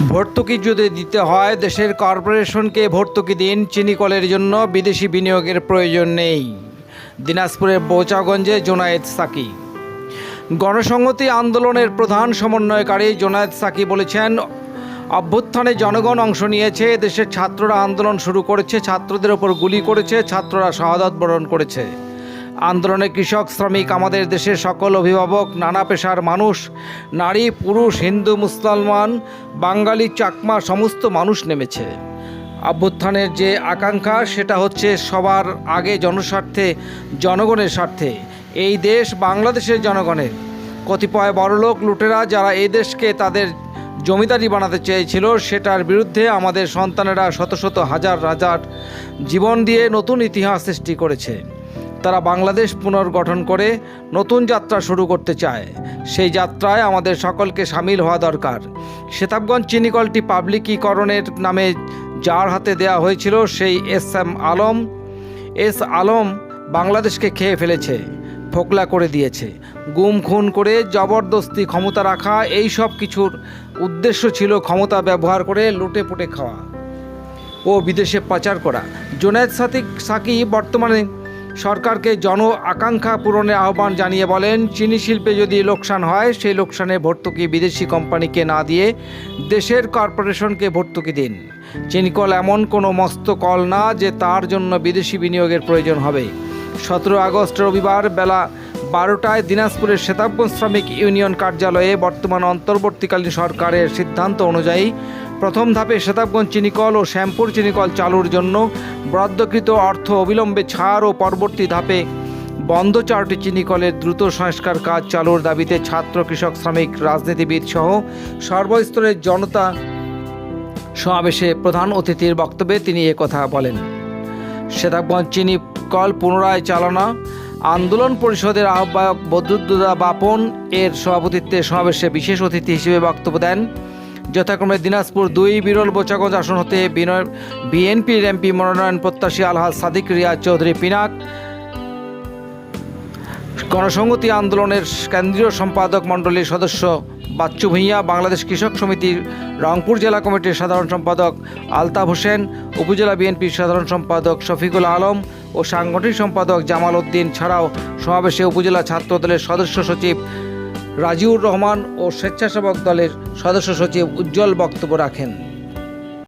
ভর্তুকি যদি দিতে হয় দেশের কর্পোরেশনকে ভর্তুকি দিন, চিনি কলের জন্য বিদেশি বিনিয়োগের প্রয়োজন নেই। দিনাজপুরের বোচাগঞ্জে জোনায়েদ সাকি। গণসংহতি আন্দোলনের প্রধান সমন্বয়কারী জোনায়েদ সাকি বলেছেন, অভ্যুত্থানে জনগণ অংশ নিয়েছে, দেশের ছাত্ররা আন্দোলন শুরু করেছে, ছাত্রদের ওপর গুলি করেছে, ছাত্ররা শাহাদাত বরণ করেছে। আন্দোলনে কৃষক, শ্রমিক, আমাদের দেশের সকল অভিভাবক, নানা পেশার মানুষ, নারী, পুরুষ, হিন্দু, মুসলমান, বাঙালি, চাকমা সমস্ত মানুষ নেমেছে। অভ্যুত্থানের যে আকাঙ্ক্ষা সেটা হচ্ছে সবার আগে জনস্বার্থে, জনগণের স্বার্থে। এই দেশ বাংলাদেশের জনগণের। কতিপয় বড়লোক লুটেরা যারা এই দেশকে তাদের জমিদারি বানাতে চেয়েছিল, সেটার বিরুদ্ধে আমাদের সন্তানেরা শত শত হাজার হাজার জীবন দিয়ে নতুন ইতিহাস সৃষ্টি করেছে। তারা বাংলাদেশ পুনর্গঠন করে নতুন যাত্রা শুরু করতে চায়। সেই যাত্রায় আমাদের সকলকে সামিল হওয়া দরকার। সেতাবগঞ্জ চিনিকলটি পাবলিকীকরণের নামে যার হাতে দেয়া হয়েছিল, সেই এস আলম বাংলাদেশকে খেয়ে ফেলেছে, ফোকলা করে দিয়েছে। গুম খুন করে জবরদস্তি ক্ষমতা রাখা, এই সব কিছুর উদ্দেশ্য ছিল ক্ষমতা ব্যবহার করে লুটে পুটে খাওয়া ও বিদেশে পাচার করা। জোনায়েদ সাকি বর্তমানে সরকারকে জন আকাঙ্ক্ষা পূরণের আহ্বান জানিয়ে বলেন, চিনি শিল্পে যদি লোকসান হয়, সেই লোকসানে ভর্তুকি বিদেশি কোম্পানিকে না দিয়ে দেশের কর্পোরেশনকে ভর্তুকি দিন। চিনিকল এমন কোনো মস্ত কল না যে তার জন্য বিদেশি বিনিয়োগের প্রয়োজন হবে। 17 আগস্ট রবিবার বেলা 12টায় দিনাজপুরের সেতাবগঞ্জ শ্রমিক ইউনিয়ন কার্যালয়ে বর্তমান অন্তর্বর্তীকালীন সরকারের সিদ্ধান্ত অনুযায়ী প্রথম ধাপে সেতাবগঞ্জ চিনিকল ও শ্যামপুর চিনিকল চালুর জন্য বরাদ্দকৃত অর্থ অবিলম্বে ছাড় ও পরবর্তী ধাপে বন্ধ 4টি চিনিকলের দ্রুত সংস্কার কাজ চালুর দাবিতে ছাত্র, কৃষক, শ্রমিক, রাজনীতিবিদ সহ সর্বস্তরের জনতা সমাবেশে প্রধান অতিথির বক্তব্যে তিনি একথা বলেন। সেতাবগঞ্জ চিনিকল পুনরায় চালনা আন্দোলন পরিষদের আহ্বায়ক বদরুদ্দোজা বাপন এর সভাপতিত্বে সমাবেশে বিশেষ অতিথি হিসেবে বক্তব্য দেন যথাক্রমে দিনাজপুর 2 বিরল বোচাগঞ্জ আসন হতে বিএনপির এমপি মনোনয়ন প্রত্যাশী আলহাজ সাদিক রিয়াজ চৌধুরী পিনাক, গণসংহতি আন্দোলনের কেন্দ্রীয় সম্পাদক মণ্ডলীর সদস্য বাচ্চু ভূঁইয়া, বাংলাদেশ কৃষক সমিতির রংপুর জেলা কমিটির সাধারণ সম্পাদক আলতাফ হোসেন, উপজেলা বিএনপির সাধারণ সম্পাদক শফিকুল আলম ও সাংগঠনিক সম্পাদক জামাল উদ্দিন ছাড়াও সমাবেশে উপজেলা ছাত্রদলের সদস্য সচিব রাজিউর রহমান ও স্বেচ্ছাসেবক দলের সদস্য সচিব উজ্জ্বল বক্তব্য রাখেন।